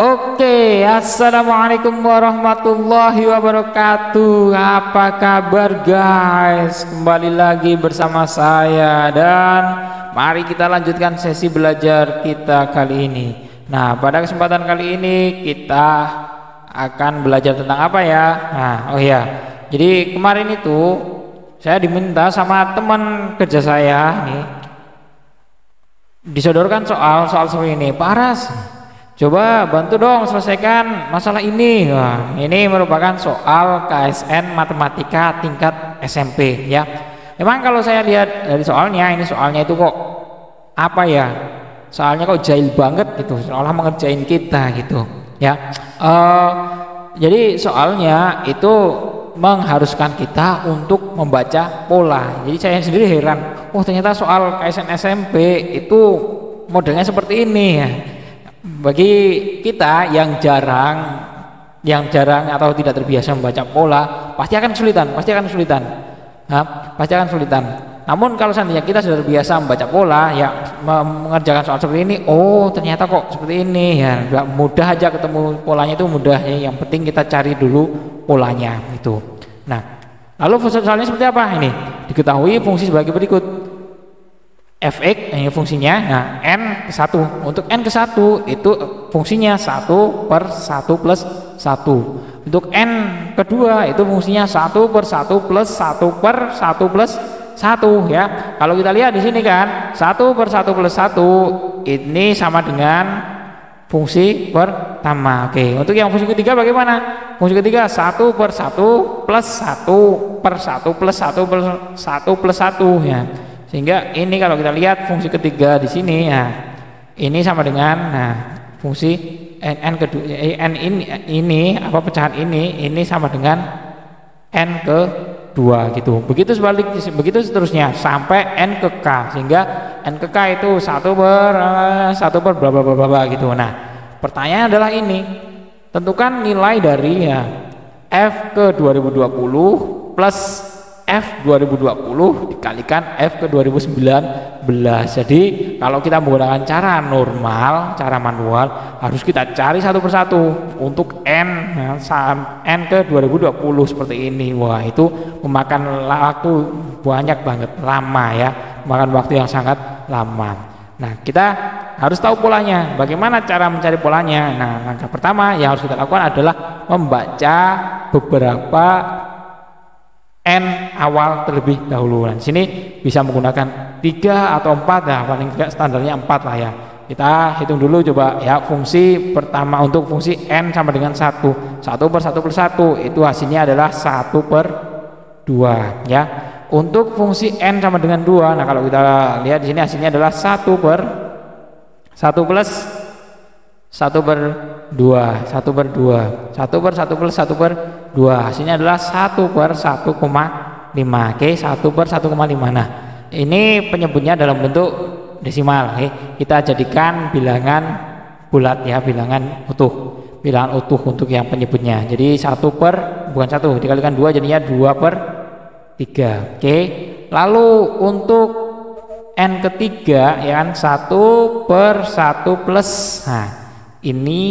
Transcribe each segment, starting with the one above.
Oke, assalamualaikum warahmatullahi wabarakatuh. Apa kabar guys? Kembali lagi bersama saya dan mari kita lanjutkan sesi belajar kita kali ini. Nah, pada kesempatan kali ini kita akan belajar tentang apa ya? Jadi kemarin itu saya diminta sama teman kerja saya nih disodorkan soal seperti ini. Pak Aras, coba bantu dong selesaikan masalah ini. Wah, ini merupakan soal KSN Matematika tingkat SMP ya. Memang kalau saya lihat dari soalnya, ini soalnya itu kok apa ya? Soalnya kok jahil banget gitu, seolah mengerjain kita gitu ya. Jadi soalnya itu mengharuskan kita untuk membaca pola. Jadi saya sendiri heran, ternyata soal KSN SMP itu modelnya seperti ini ya. Bagi kita yang jarang atau tidak terbiasa membaca pola, pasti akan kesulitan. Namun kalau seandainya kita sudah terbiasa membaca pola, ya mengerjakan soal seperti ini, ternyata kok seperti ini ya, mudah aja ketemu polanya, itu mudah ya. Yang penting kita cari dulu polanya itu. Nah, lalu soalnya seperti apa ini? Diketahui fungsi sebagai berikut. Fx ini fungsinya, n ke 1. Untuk n ke 1 itu fungsinya 1 per 1 plus 1. Untuk n kedua itu fungsinya 1 per 1 plus 1 per 1 plus 1 ya. Kalau kita lihat di sini kan 1 per 1 plus 1 ini sama dengan fungsi pertama. Oke, untuk yang fungsi ketiga bagaimana? Fungsi ketiga 1 per 1 plus 1 per 1 plus 1 per 1 plus 1 ya. Sehingga ini kalau kita lihat fungsi ketiga di sini ya, ini sama dengan fungsi n kedua, n ini apa pecahan ini sama dengan n ke 2 gitu. Begitu seterusnya sampai n ke k, sehingga n ke k itu 1 per bla bla bla bla gitu. Nah, pertanyaan adalah ini, tentukan nilai dari f ke 2020 plus F 2020 dikalikan F ke 2019. Jadi kalau kita menggunakan cara normal, cara manual, harus kita cari satu persatu untuk N ke 2020 seperti ini. Wah, itu memakan waktu banyak banget, lama ya, memakan waktu yang sangat lama. Nah, kita harus tahu polanya. Bagaimana cara mencari polanya? Nah, langkah pertama yang harus kita lakukan adalah membaca beberapa N awal terlebih dahulu. Nah, di sini bisa menggunakan 3 atau 4 ya, paling tidak standarnya 4 lah ya. Kita hitung dulu coba ya, fungsi pertama untuk fungsi N sama dengan 1 per 1 plus 1 itu hasilnya adalah 1 per 2 ya. Untuk fungsi N sama dengan 2, nah kalau kita lihat di sini hasilnya adalah 1 per 1 plus 1 per 2, 1 per 2, 1 per 1 plus 1 per 2, hasilnya adalah 1 per 1,5. Oke, 1 per 1,5. Nah, ini penyebutnya dalam bentuk desimal. Kita jadikan bilangan bulat ya, bilangan utuh untuk yang penyebutnya. Jadi 1 per, bukan 1 dikalikan 2 jadinya 2 per 3. Oke, lalu untuk N ketiga ya kan 1 per 1 plus, ini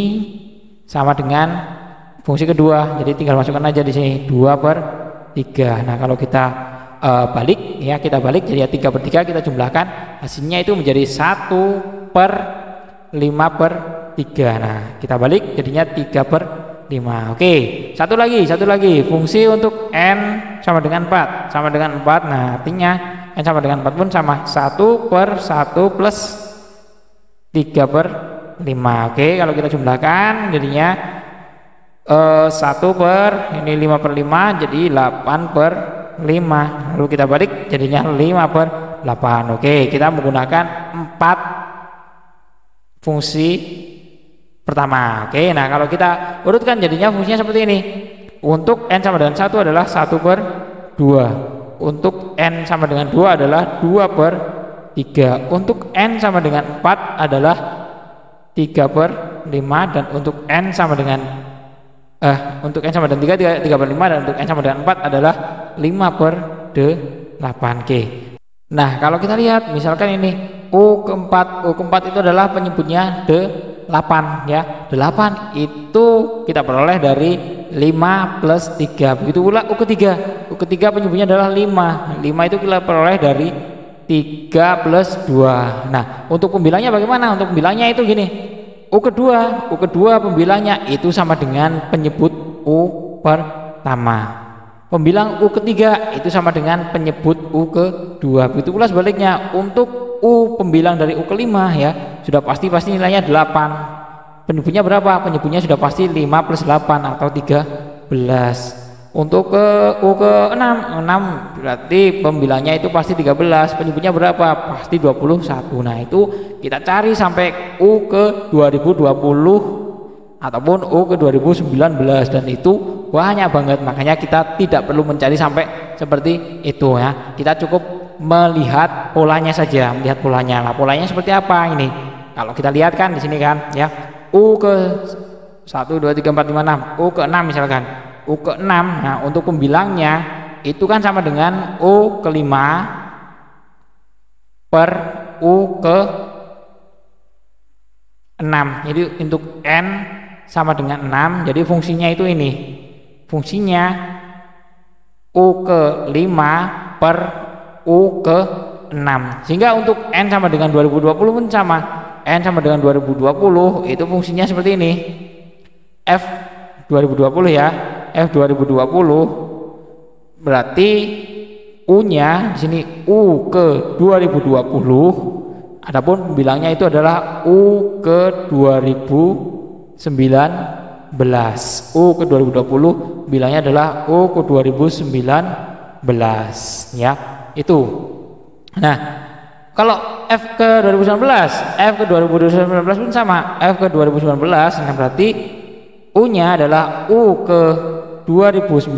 sama dengan fungsi kedua, jadi tinggal masukkan aja di sini 2 per 3. Nah, kalau kita balik ya, kita balik jadi 3 per 3, kita jumlahkan hasilnya itu menjadi 1 per 5 per 3. Nah, kita balik jadinya 3 per 5. Oke, satu lagi fungsi untuk N sama dengan 4, nah artinya N sama dengan 4 pun sama 1 per 1 plus 3 per 5. Oke, kalau kita jumlahkan jadinya 1 per ini 5 per 5 jadi 8 per 5. Lalu kita balik jadinya 5 per 8. Oke, kita menggunakan 4 fungsi pertama. Oke, nah kalau kita urutkan jadinya fungsinya seperti ini. Untuk N sama dengan 1 adalah 1 per 2. Untuk N sama dengan 2 adalah 2 per 3. Untuk N sama dengan 4 adalah 3 per 5, dan untuk N sama dengan 3 per 5, dan untuk N sama dengan 4 adalah 5 per 8. Nah, kalau kita lihat misalkan ini U keempat itu adalah penyebutnya 8. 8 ya. 8 itu kita peroleh dari 5 plus 3. Begitu pula U ketiga. U ketiga penyebutnya adalah 5. 5 itu kita peroleh dari 3 plus 2. Nah, untuk pembilangnya bagaimana? Untuk pembilangnya itu gini. U kedua pembilangnya itu sama dengan penyebut U pertama. Pembilang U ketiga itu sama dengan penyebut U kedua. Begitu pula sebaliknya untuk U pembilang dari U kelima ya, sudah pasti nilainya 8. Penyebutnya berapa? Penyebutnya sudah pasti 5 plus 8 atau 13. Untuk ke U ke 6 berarti pembilangnya itu pasti 13. Penyebutnya berapa? Pasti 21. Nah, itu kita cari sampai U ke 2020 ataupun U ke 2019, dan itu banyak banget. Makanya kita tidak perlu mencari sampai seperti itu ya. Kita cukup melihat polanya saja, melihat polanya. Nah, polanya seperti apa ini? Kalau kita lihat kan di sini kan ya, U ke 1 2 3 4 5 6, U ke 6 misalkan. U ke 6. Nah, untuk pembilangnya itu kan sama dengan U ke 5 per U ke 6. Jadi untuk N sama dengan 6, jadi fungsinya itu ini. Fungsinya U ke 5 per U ke 6. Sehingga untuk N sama dengan 2020 pun sama. N sama dengan 2020 itu fungsinya seperti ini. F 2020 ya. F 2020 berarti U-nya di sini U ke 2020. Adapun pembilangnya itu adalah U ke 2019. U ke 2020 bilangnya adalah U ke 2019 ya. Itu. Nah, kalau F ke 2019, F ke 2019 pun sama. F ke 2019, nah berarti U-nya adalah U ke 2019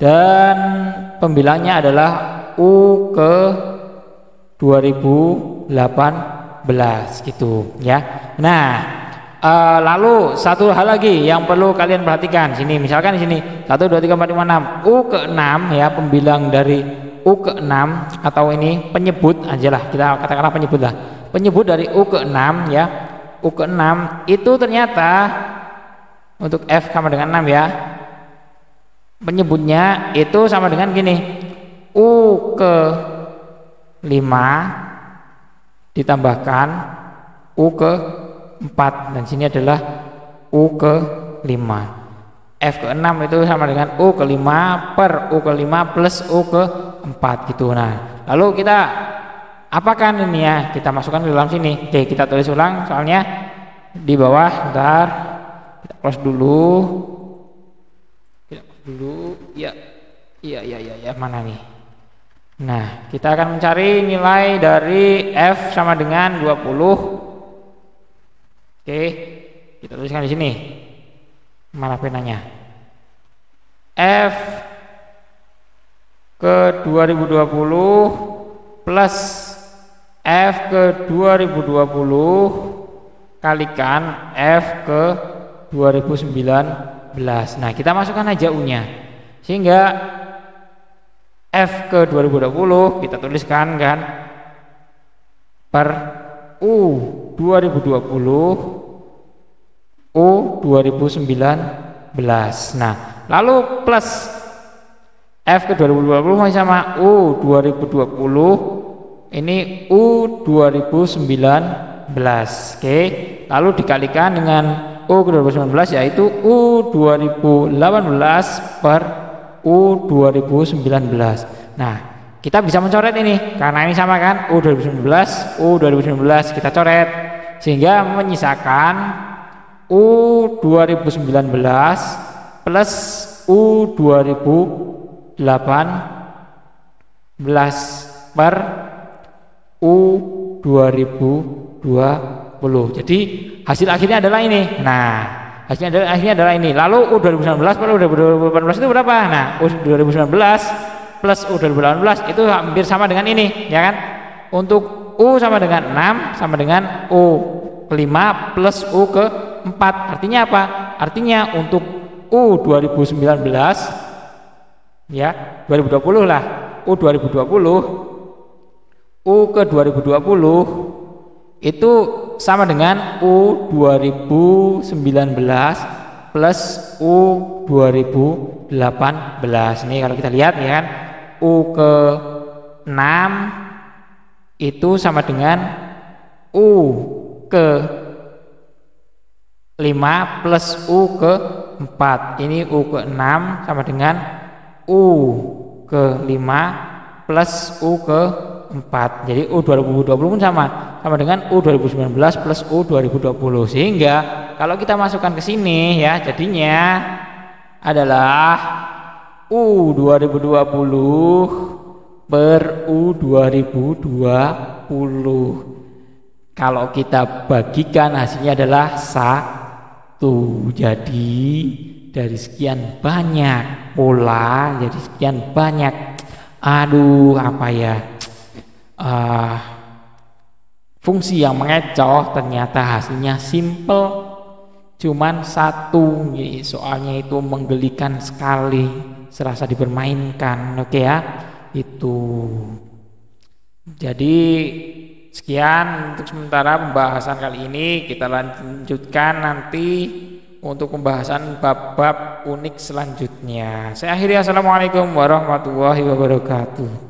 dan pembilangnya adalah U ke 2018 gitu ya. Nah, lalu satu hal lagi yang perlu kalian perhatikan sini, misalkan di sini 1 2 3 4 5 6 U ke 6 ya, pembilang dari U ke 6 atau ini penyebut aja lah, kita katakanlah penyebut lah. Penyebut dari U ke 6 ya. U ke 6 itu ternyata untuk F sama dengan 6 ya. Penyebutnya itu sama dengan gini. U ke 5 ditambahkan U ke 4, dan sini adalah U ke 5. F ke 6 itu sama dengan U ke 5 per U ke 5 plus U ke 4 gitu. Nah, lalu kita apakan ini ya? Kita masukkan ke dalam sini. Oke, kita tulis ulang soalnya di bawah. Bentar. Kita close dulu. Ya. Iya, mana nih? Nah, kita akan mencari nilai dari F sama dengan 20. Oke, kita tuliskan di sini. Mana penanya? F ke 2020 plus F ke 2020 kalikan F ke 2019. Nah, kita masukkan aja U-nya. Sehingga F ke 2020 kita tuliskan kan per U 2020 U 2019. Nah, lalu plus F ke 2020 masih sama U 2020, ini U 2019. Oke, lalu dikalikan dengan U ke 2019 yaitu U 2018 per U 2019. Nah, kita bisa mencoret ini karena ini sama kan, U 2019 U 2019 kita coret sehingga menyisakan U 2019 plus U 2018 per U 2020. Jadi hasil akhirnya adalah ini. Nah, akhirnya adalah ini. Lalu U 2019 per U 2018 itu berapa? Nah, U 2019 plus U 2018 itu hampir sama dengan ini, ya kan? Untuk U sama dengan 6 sama dengan U ke 5 plus U ke 4. Artinya apa? Artinya untuk U 2019 ya, 2020 lah. U 2020 U ke 2020 itu sama dengan U 2019 plus U 2018. Ini kalau kita lihat ya kan, U ke 6 itu sama dengan U ke 5 plus U ke 4. Ini U ke 6 sama dengan U ke 5 plus U ke 4. Jadi U 2020 pun sama dengan U 2019 plus U 2020. Sehingga kalau kita masukkan ke sini ya, jadinya adalah U 2020 per U 2020. Kalau kita bagikan hasilnya adalah 1. Jadi dari sekian banyak pola jadi sekian banyak, apa ya, fungsi yang mengecoh, ternyata hasilnya simple, cuman 1. Soalnya itu menggelikan sekali, serasa dipermainkan. Oke ya, itu. Jadi sekian untuk sementara pembahasan kali ini. Kita lanjutkan nanti untuk pembahasan bab-bab unik selanjutnya. Saya akhiri, assalamualaikum warahmatullahi wabarakatuh.